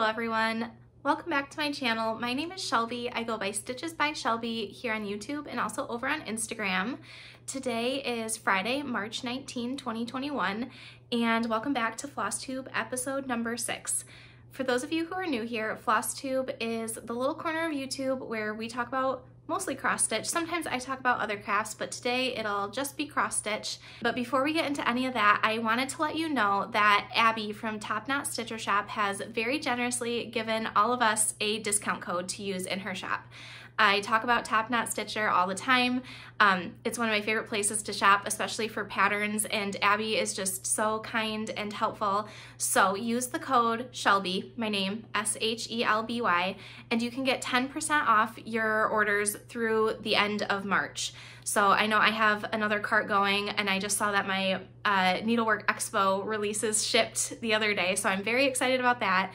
Hello everyone, welcome back to my channel. My name is Shelby. I go by Stitches by Shelby here on YouTube and also over on Instagram. Today is Friday, March 19, 2021, and welcome back to Flosstube episode number 6. For those of you who are new here, Flosstube is the little corner of YouTube where we talk about mostly cross stitch. Sometimes I talk about other crafts, but today it'll just be cross stitch. But before we get into any of that, I wanted to let you know that Abby from Top Knot Stitcher Shop has very generously given all of us a discount code to use in her shop. I talk about Top Knot Stitcher all the time. It's one of my favorite places to shop, especially for patterns, and Abby is just so kind and helpful. So use the code Shelby, my name, S-H-E-L-B-Y, and you can get 10% off your orders through the end of March. So I know I have another cart going, and I just saw that my Needlework Expo releases shipped the other day, so I'm very excited about that.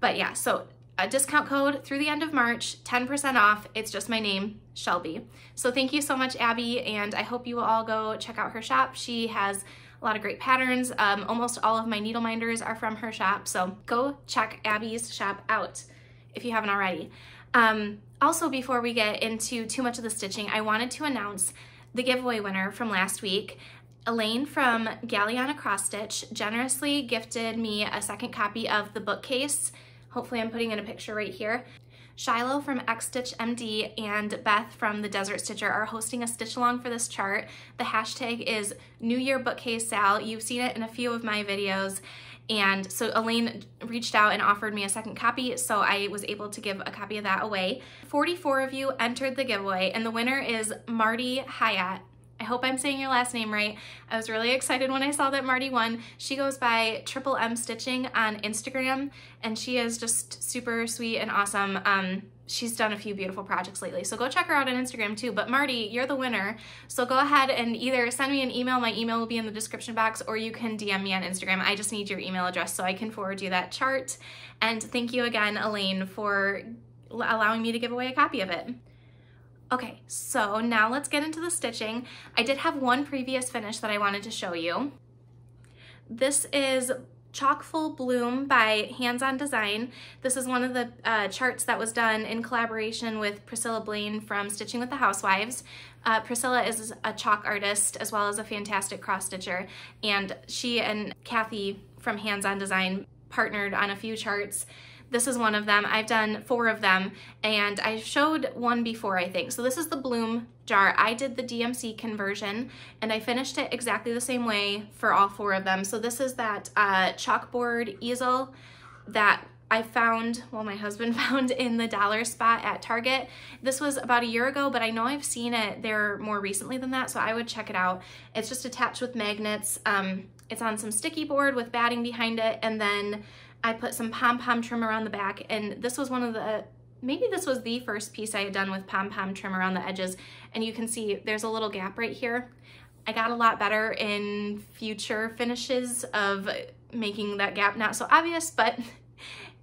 But yeah, so a discount code through the end of March, 10% off. It's just my name, Shelby. So thank you so much, Abby, and I hope you will all go check out her shop. She has a lot of great patterns. Almost all of my needle minders are from her shop, so go check Abby's shop out if you haven't already. Also, before we get into too much of the stitching, I wanted to announce the giveaway winner from last week. Elaine from Gailey on a Cross Stitch generously gifted me a second copy of the bookcase. Hopefully I'm putting in a picture right here. Shiloh from X-Stitch MD and Beth from the Desert Stitcher are hosting a stitch along for this chart. The hashtag is New Year Bookcase Sal. You've seen it in a few of my videos. And so Elaine reached out and offered me a second copy, so I was able to give a copy of that away. 44 of you entered the giveaway, and the winner is Marty Hyatt. I hope I'm saying your last name right. I was really excited when I saw that Marty won. She goes by Triple M Stitching on Instagram, and she is just super sweet and awesome. She's done a few beautiful projects lately, so go check her out on Instagram too. But Marty, you're the winner, so go ahead and either send me an email, my email will be in the description box, or you can DM me on Instagram. I just need your email address so I can forward you that chart. And thank you again, Elaine, for allowing me to give away a copy of it. Okay, so now let's get into the stitching. I did have one previous finish that I wanted to show you. This is Chock-Full Bloom by Hands On Design. This is one of the charts that was done in collaboration with Priscilla Blaine from Stitching with the Housewives. Priscilla is a chalk artist as well as a fantastic cross stitcher, and she and Kathy from Hands On Design partnered on a few charts. This is one of them. I've done 4 of them, and I showed one before, I think. So this is the Bloom jar. I did the DMC conversion, and I finished it exactly the same way for all 4 of them. So this is that chalkboard easel that I found, well, my husband found in the dollar spot at Target. This was about a year ago, but I know I've seen it there more recently than that, so I would check it out. It's just attached with magnets. It's on some sticky board with batting behind it, and then I put some pom-pom trim around the back, and this was one of the, maybe this was the first piece I had done with pom-pom trim around the edges, and you can see there's a little gap right here. I got a lot better in future finishes of making that gap not so obvious, but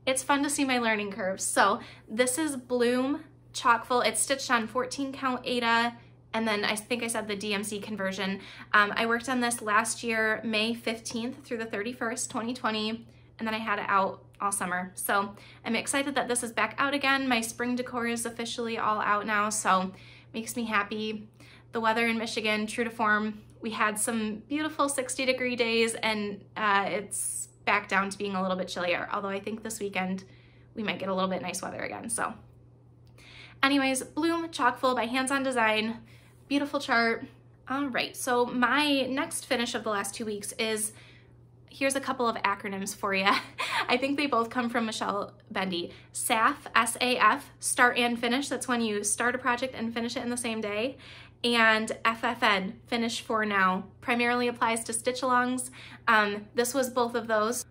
it's fun to see my learning curve. So this is Bloom Chock-Full. It's stitched on 14 count Aida, and then I think I said the DMC conversion. I worked on this last year, May 15th through the 31st, 2020. And then I had it out all summer. So I'm excited that this is back out again. My spring decor is officially all out now, so makes me happy. The weather in Michigan, true to form, we had some beautiful 60-degree days, and it's back down to being a little bit chillier, although I think this weekend we might get a little bit nice weather again. So anyways, Bloom Chock-Full by Hands On Design, beautiful chart. All right, so my next finish of the last 2 weeks is, here's a couple of acronyms for you. I think they both come from Michelle Bendy. SAF, S-A-F, start and finish. That's when you start a project and finish it in the same day. And FFN, finish for now, primarily applies to stitch-alongs. This was both of those.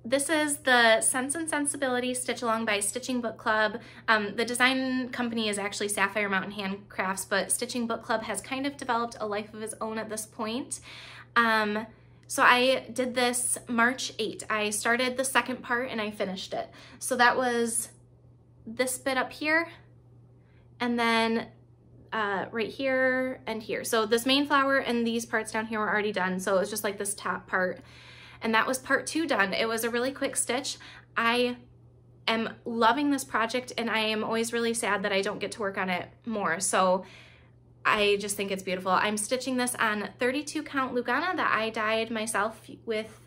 This is the Sense and Sensibility Stitch Along by Stitching Book Club. The design company is actually Sapphire Mountain Handcrafts, but Stitching Book Club has kind of developed a life of its own at this point. So I did this March 8th. I started the second part and I finished it. So that was this bit up here, and then right here and here. So this main flower and these parts down here were already done. So it was just like this top part. And that was part 2 done. It was a really quick stitch. I am loving this project, and I am always really sad that I don't get to work on it more. So I just think it's beautiful. I'm stitching this on 32 count Lugana that I dyed myself with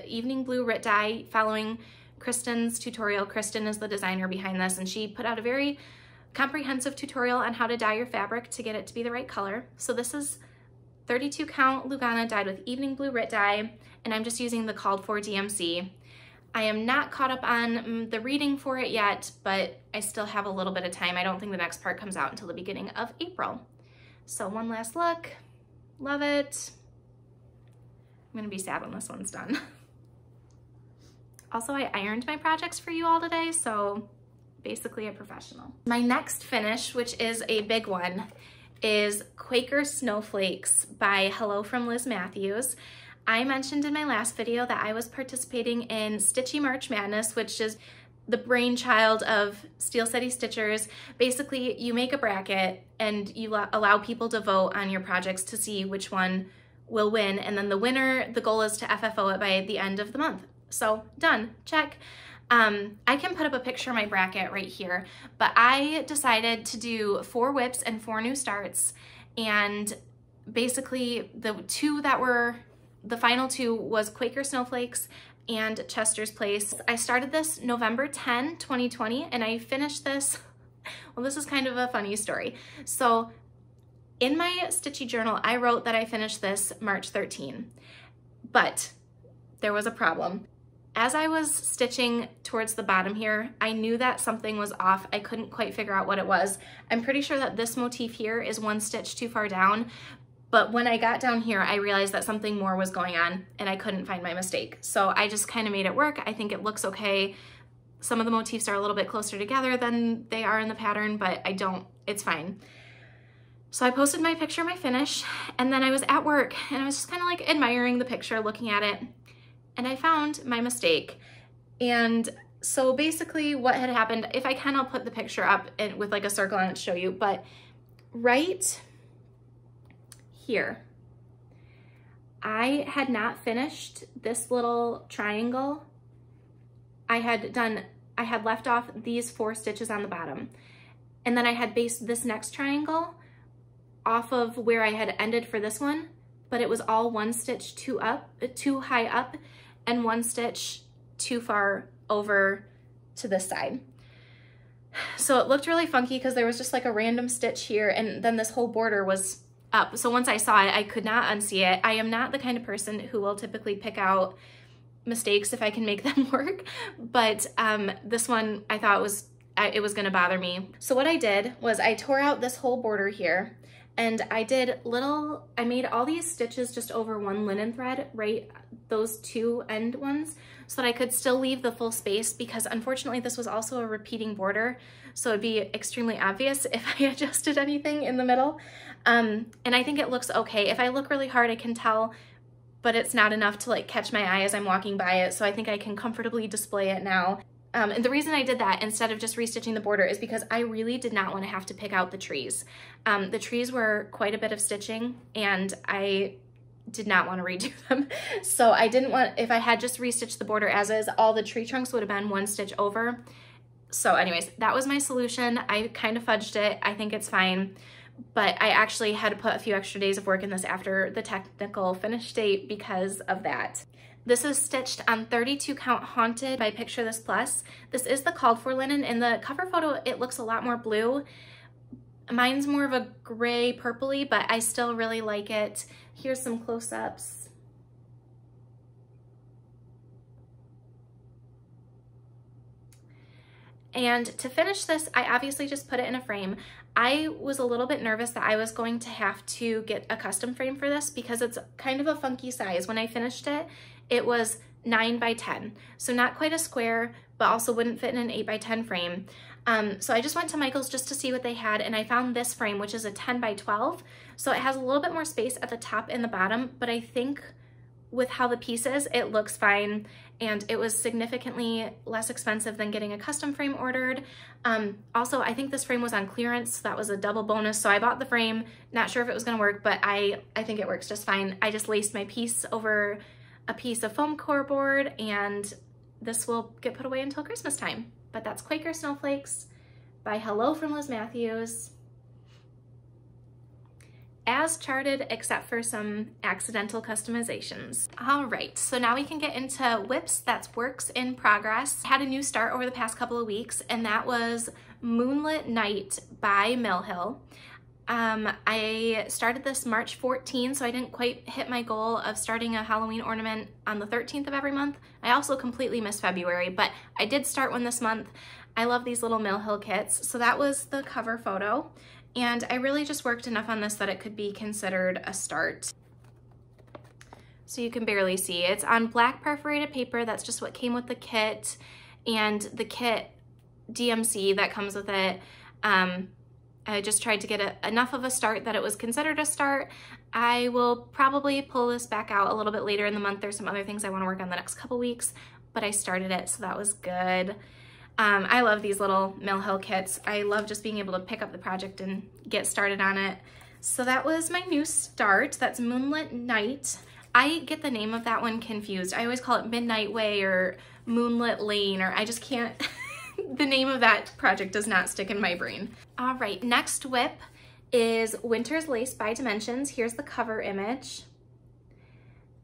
evening blue Rit dye, following Kristen's tutorial. Kristen is the designer behind this, and she put out a very comprehensive tutorial on how to dye your fabric to get it to be the right color. So this is 32 count Lugana dyed with evening blue Rit dye, and I'm just using the called for DMC. I am not caught up on the reading for it yet, but I still have a little bit of time. I don't think the next part comes out until the beginning of April. So one last look, love it. I'm gonna be sad when this one's done. Also, I ironed my projects for you all today, so basically a professional. My next finish, which is a big one, is Quaker Snowflakes by Hello from Liz Mathews. I mentioned in my last video that I was participating in Stitchy March Madness, which is the brainchild of Steel City Stitchers. Basically, you make a bracket and you allow people to vote on your projects to see which one will win, and then the winner, the goal is to FFO it by the end of the month. So done, check. I can put up a picture of my bracket right here, but I decided to do 4 whips and 4 new starts, and basically the final 2 was Quaker Snowflakes and Chester's Place. I started this November 10, 2020, and I finished this, well, this is kind of a funny story. So in my Stitchy journal, I wrote that I finished this March 13, but there was a problem. As I was stitching towards the bottom here, I knew that something was off. I couldn't quite figure out what it was. I'm pretty sure that this motif here is 1 stitch too far down, but when I got down here, I realized that something more was going on and I couldn't find my mistake. So I just kind of made it work. I think it looks okay. Some of the motifs are a little bit closer together than they are in the pattern, but it's fine. So I posted my picture of my finish, and then I was at work and I was just kind of like admiring the picture, looking at it, and I found my mistake. And so basically what had happened, if I can, I'll put the picture up and with like a circle on it to show you, but right here, I had not finished this little triangle. I had left off these 4 stitches on the bottom, and then I had based this next triangle off of where I had ended for this one, but it was all 1 stitch too high up and 1 stitch too far over to this side. So it looked really funky because there was just like a random stitch here, and then this whole border was up. So once I saw it, I could not unsee it. I am not the kind of person who will typically pick out mistakes if I can make them work, but this one I thought it was gonna bother me. So what I did was I tore out this whole border here, and I made all these stitches just over 1 linen thread, right, those 2 end ones, so that I could still leave the full space, because unfortunately this was also a repeating border, so it'd be extremely obvious if I adjusted anything in the middle. And I think it looks okay. If I look really hard, I can tell, but it's not enough to like catch my eye as I'm walking by it, so I think I can comfortably display it now. And the reason I did that instead of just restitching the border is because I really did not want to have to pick out the trees. The trees were quite a bit of stitching, and I did not want to redo them. So I didn't want, if I had just restitched the border as is, all the tree trunks would have been 1 stitch over. So anyways, that was my solution. I kind of fudged it. I think it's fine. But I actually had to put a few extra days of work in this after the technical finish date because of that. This is stitched on 32 count Haunted by Picture This Plus. This is the called for linen. In the cover photo, it looks a lot more blue. Mine's more of a gray purpley, but I still really like it. Here's some close-ups. And to finish this, I obviously just put it in a frame. I was a little bit nervous that I was going to have to get a custom frame for this because it's kind of a funky size. When I finished it, it was 9 by 10. So not quite a square, but also wouldn't fit in an 8 by 10 frame. So I just went to Michael's just to see what they had, and I found this frame, which is a 10 by 12. So it has a little bit more space at the top and the bottom, but I think with how the piece is, it looks fine, and it was significantly less expensive than getting a custom frame ordered. Also, I think this frame was on clearance, so that was a double bonus, so I bought the frame, not sure if it was gonna work, but I think it works just fine. I just laced my piece over a piece of foam core board, and this will get put away until Christmas time. but that's Quaker Snowflakes by Hello from Liz Mathews, as charted except for some accidental customizations. All right, so now we can get into WIPs, that's works in progress. I had a new start over the past couple of weeks, and that was Moonlit Night by Mill Hill. I started this March 14, so I didn't quite hit my goal of starting a Halloween ornament on the 13th of every month. I also completely missed February, but I did start one this month. I love these little Mill Hill kits. So that was the cover photo. And I really just worked enough on this that it could be considered a start. So you can barely see. It's on black perforated paper. That's just what came with the kit. And the kit DMC that comes with it, I just tried to get enough of a start that it was considered a start. I will probably pull this back out a little bit later in the month. There's some other things I want to work on the next couple weeks, but I started it, so that was good. I love these little Mill Hill kits. I love just being able to pick up the project and get started on it. So that was my new start. That's Moonlit Night. I get the name of that one confused. I always call it Midnight Way or Moonlit Lane, or I just can't. The name of that project does not stick in my brain. All right, next WIP is Winter's Lace by Dimensions. Here's the cover image.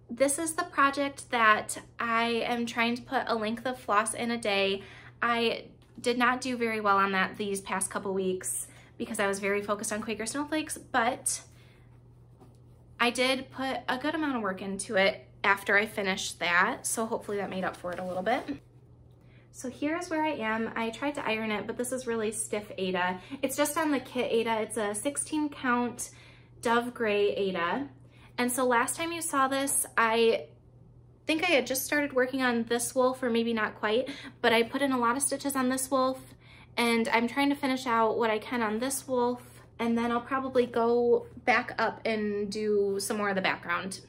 This is the project that I am trying to put a length of floss in a day. I did not do very well on that these past couple weeks because I was very focused on Quaker Snowflakes, but I did put a good amount of work into it after I finished that, so hopefully that made up for it a little bit. So here's where I am. I tried to iron it, but this is really stiff Aida. It's just on the kit Aida. It's a 16 count Dove Gray Aida. And so last time you saw this, I think I had just started working on this wolf, or maybe not quite, but I put in a lot of stitches on this wolf, and I'm trying to finish out what I can on this wolf, and then I'll probably go back up and do some more of the background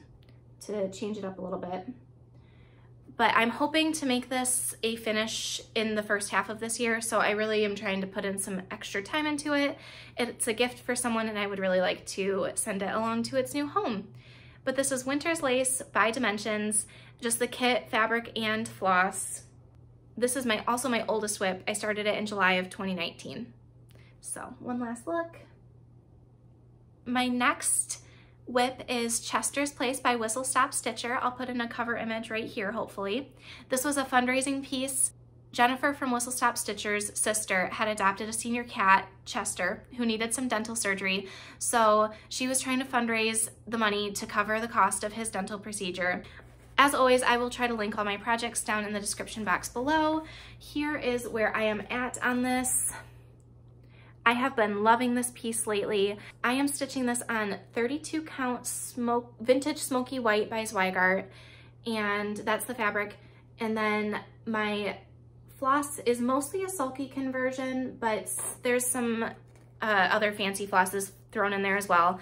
to change it up a little bit. But I'm hoping to make this a finish in the first half of this year, so I really am trying to put in some extra time into it. It's a gift for someone, and I would really like to send it along to its new home. But this is Winter's Lace by Dimensions, just the kit, fabric, and floss. This is also my oldest WIP. I started it in July of 2019. So one last look. My next WIP is Chester's Place by Whistle Stop Stitcher. I'll put in a cover image right here, hopefully. This was a fundraising piece. Jennifer from Whistle Stop Stitcher's sister had adopted a senior cat, Chester, who needed some dental surgery. So she was trying to fundraise the money to cover the cost of his dental procedure. As always, I will try to link all my projects down in the description box below. Here is where I am at on this. I have been loving this piece lately. I am stitching this on 32 count Vintage Smoky White by Zweigart, and that's the fabric. And then my floss is mostly a sulky conversion, but there's some other fancy flosses thrown in there as well.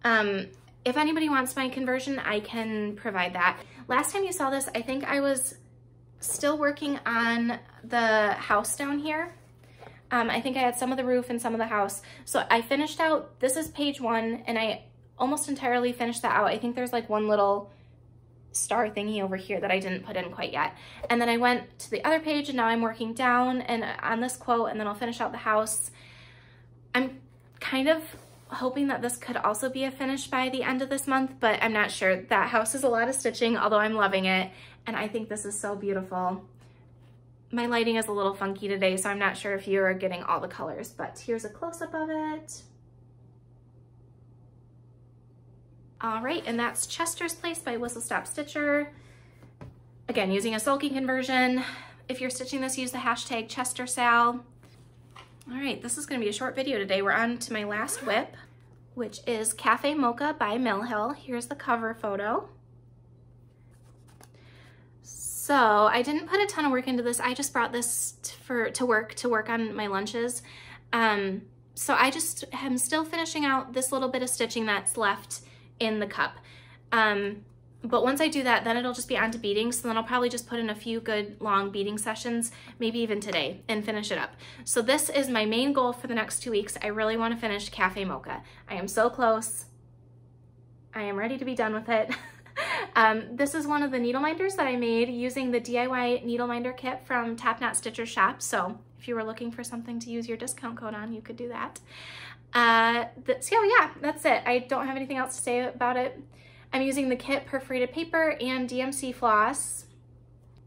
If anybody wants my conversion, I can provide that. Last time you saw this, I think I was still working on the house down here. I think I had some of the roof and some of the house. So I finished out, this is page 1, and I almost entirely finished that out. I think there's like one little star thingy over here that I didn't put in quite yet. And then I went to the other page, and now I'm working down and on this quote, and then I'll finish out the house. I'm kind of hoping that this could also be a finish by the end of this month, but I'm not sure. That house is a lot of stitching, although I'm loving it, and I think this is so beautiful. My lighting is a little funky today, so I'm not sure if you are getting all the colors, but here's a close-up of it. All right, and that's Chester's Place by Whistle Stop Stitcher. Again, using a sulky conversion. If you're stitching this, use the hashtag ChesterSal. All right, this is gonna be a short video today. We're on to my last WIP, which is Cafe Mocha by Mill Hill. Here's the cover photo. So I didn't put a ton of work into this. I just brought this to work on my lunches. So I just am still finishing out this little bit of stitching that's left in the cup. But once I do that, then it'll just be on to beading. So then I'll probably just put in a few good long beading sessions, maybe even today, and finish it up. So this is my main goal for the next 2 weeks. I really want to finish Cafe Mocha. I am so close. I am ready to be done with it. This is one of the needle minders that I made using the DIY needle minder kit from Top Knot Stitcher Shop. So if you were looking for something to use your discount code on, you could do that. So yeah, that's it. I don't have anything else to say about it. I'm using the kit perforated paper and DMC floss,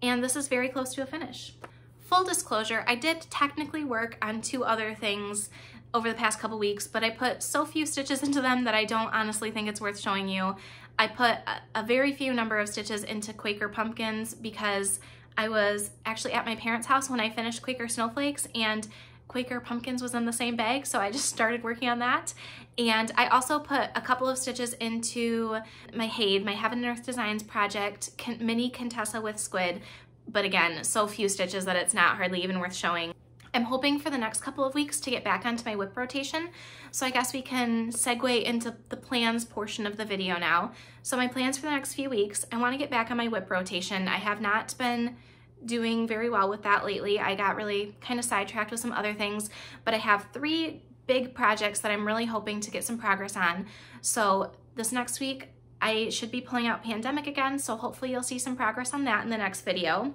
and this is very close to a finish. Full disclosure, I did technically work on 2 other things over the past couple weeks, but I put so few stitches into them that I don't honestly think it's worth showing you. I put a very few number of stitches into Quaker pumpkins because I was actually at my parents' house when I finished Quaker Snowflakes, and Quaker pumpkins was in the same bag, so I just started working on that. And I also put a couple of stitches into my Head, my Heaven and Earth Designs project, mini Contessa with Squid, but again, so few stitches that it's not hardly even worth showing. I'm hoping for the next couple of weeks to get back onto my whip rotation, so I guess we can segue into the plans portion of the video now. So my plans for the next few weeks, I want to get back on my whip rotation. I have not been doing very well with that lately. I got really kind of sidetracked with some other things, but I have 3 big projects that I'm really hoping to get some progress on. So this next week, I should be pulling out Pandemic again, so hopefully you'll see some progress on that in the next video.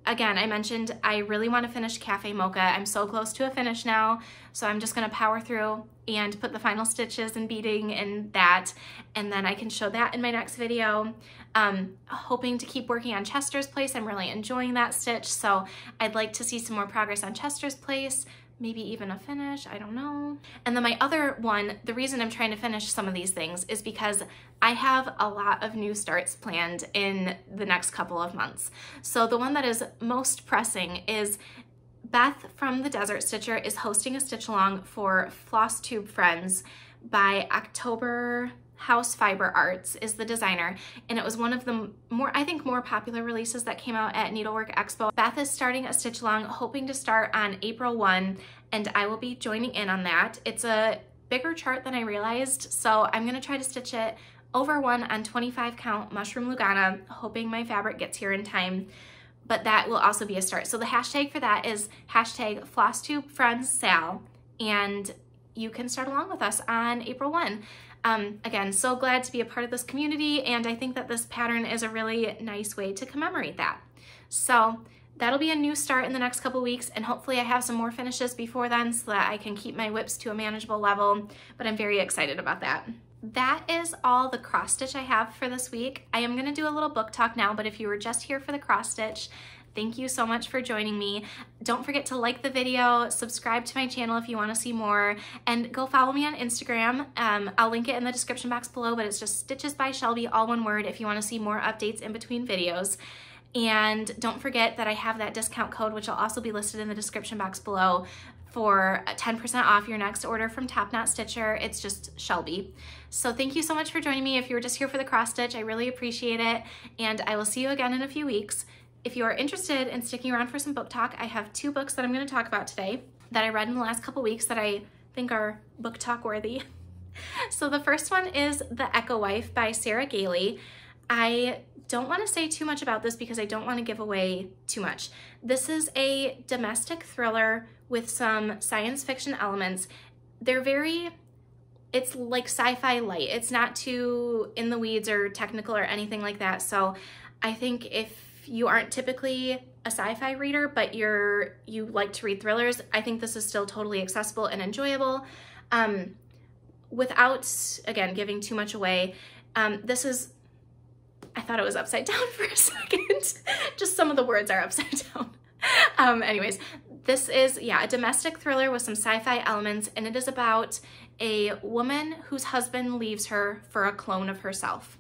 Again, I mentioned I really want to finish Cafe Mocha. I'm so close to a finish now, so I'm just going to power through and put the final stitches and beading in that, and then I can show that in my next video. Hoping to keep working on Chester's Place. I'm really enjoying that stitch, so I'd like to see some more progress on Chester's Place, maybe even a finish, I don't know. And then my other one, the reason I'm trying to finish some of these things is because I have a lot of new starts planned in the next couple of months. So the one that is most pressing is Beth from the Desert Stitcher is hosting a stitch along for Flosstube Friends by October. House Fiber Arts is the designer, and it was one of the I think more popular releases that came out at Needlework Expo. Beth is starting a stitch along, hoping to start on April 1, and I will be joining in on that. It's a bigger chart than I realized, so I'm gonna try to stitch it over 1 on 25 count mushroom Lugana, hoping my fabric gets here in time, but that will also be a start. So the hashtag for that is hashtag FlossTubeFriendsSal, and you can start along with us on April 1. Again, so glad to be a part of this community, and I think that this pattern is a really nice way to commemorate that. So that'll be a new start in the next couple weeks, and hopefully I have some more finishes before then so that I can keep my whips to a manageable level, but I'm very excited about that. That is all the cross stitch I have for this week. I am gonna do a little book talk now, but if you were just here for the cross stitch, thank you so much for joining me. Don't forget to like the video, subscribe to my channel if you want to see more, and go follow me on Instagram. I'll link it in the description box below, but it's just Stitches by Shelby, all one word, if you want to see more updates in between videos. And don't forget that I have that discount code, which will also be listed in the description box below, for 10% off your next order from Top Knot Stitcher. It's just Shelby. So thank you so much for joining me. If you were just here for the cross stitch, I really appreciate it, and I will see you again in a few weeks. If you are interested in sticking around for some book talk, I have 2 books that I'm going to talk about today that I read in the last couple weeks that I think are book talk worthy. So the first one is The Echo Wife by Sarah Gailey. I don't want to say too much about this because I don't want to give away too much. This is a domestic thriller with some science fiction elements. It's like sci-fi light. It's not too in the weeds or technical or anything like that. So I think if you aren't typically a sci-fi reader, but you like to read thrillers, I think this is still totally accessible and enjoyable. Without, again, giving too much away, I thought it was upside down for a second. Just some of the words are upside down. Anyways, this is, yeah, a domestic thriller with some sci-fi elements, and it is about a woman whose husband leaves her for a clone of herself.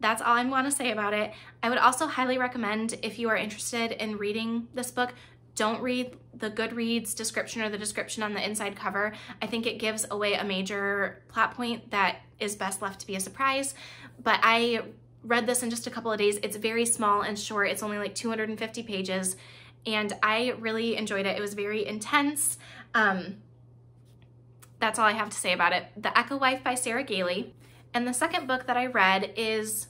That's all I want to say about it. I would also highly recommend, if you are interested in reading this book, don't read the Goodreads description or the description on the inside cover. I think it gives away a major plot point that is best left to be a surprise. But I read this in just a couple of days. It's very small and short. It's only like 250 pages, and I really enjoyed it. It was very intense. That's all I have to say about it. The Echo Wife by Sarah Gailey. And the second book that I read is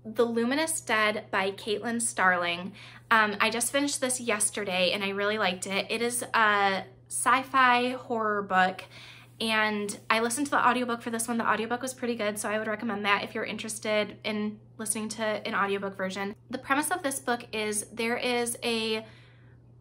The Luminous Dead by Caitlin Starling. I just finished this yesterday and I really liked it. It is a sci-fi horror book, And I listened to the audiobook for this one. The audiobook was pretty good, so I would recommend that if you're interested in listening to an audiobook version. The premise of this book is there is a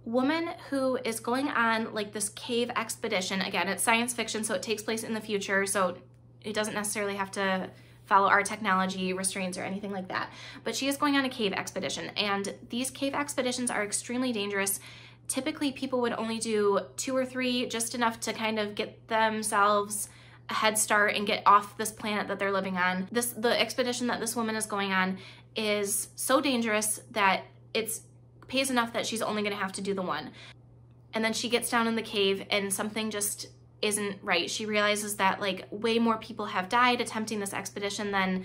woman who is going on like this cave expedition. Again, it's science fiction, so it takes place in the future, so it doesn't necessarily have to follow our technology restraints or anything like that. But she is going on a cave expedition, and these cave expeditions are extremely dangerous. Typically, people would only do 2 or 3, just enough to kind of get themselves a head start and get off this planet that they're living on. The expedition that this woman is going on is so dangerous that it's pays enough that she's only gonna have to do the 1. And then she gets down in the cave and something just isn't right. She realizes that like way more people have died attempting this expedition than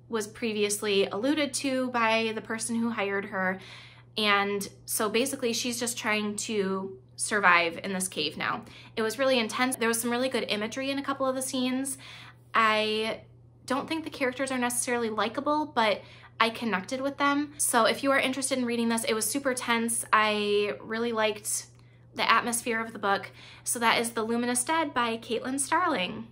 was previously alluded to by the person who hired her. And so basically she's just trying to survive in this cave now. It was really intense. There was some really good imagery in a couple of the scenes. I don't think the characters are necessarily likable, but I connected with them. So if you are interested in reading this, it was super tense. I really liked the atmosphere of the book. So that is The Luminous Dead by Caitlin Starling.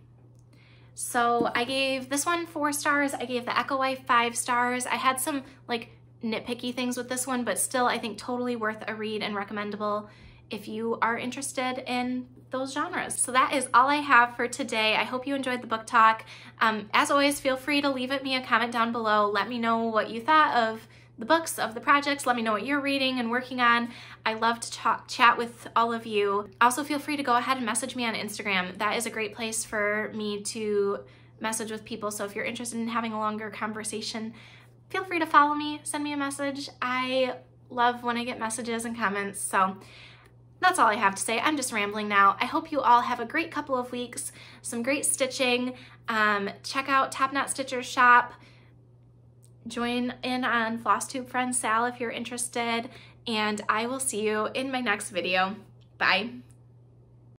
So I gave this one 4 stars. I gave The Echo Wife 5 stars. I had some like nitpicky things with this one, but still I think totally worth a read and recommendable if you are interested in those genres. So that is all I have for today. I hope you enjoyed the book talk. As always, feel free to leave me a comment down below. Let me know what you thought of the books, of the projects. Let me know what you're reading and working on. I love to chat with all of you. Also, feel free to go ahead and message me on Instagram. That is a great place for me to message with people. So if you're interested in having a longer conversation, feel free to follow me, send me a message. I love when I get messages and comments. So that's all I have to say. I'm just rambling now. I hope you all have a great couple of weeks, some great stitching. Check out Top Knot Stitcher's shop. Join in on Flosstube friend Sal if you're interested. And I will see you in my next video. Bye.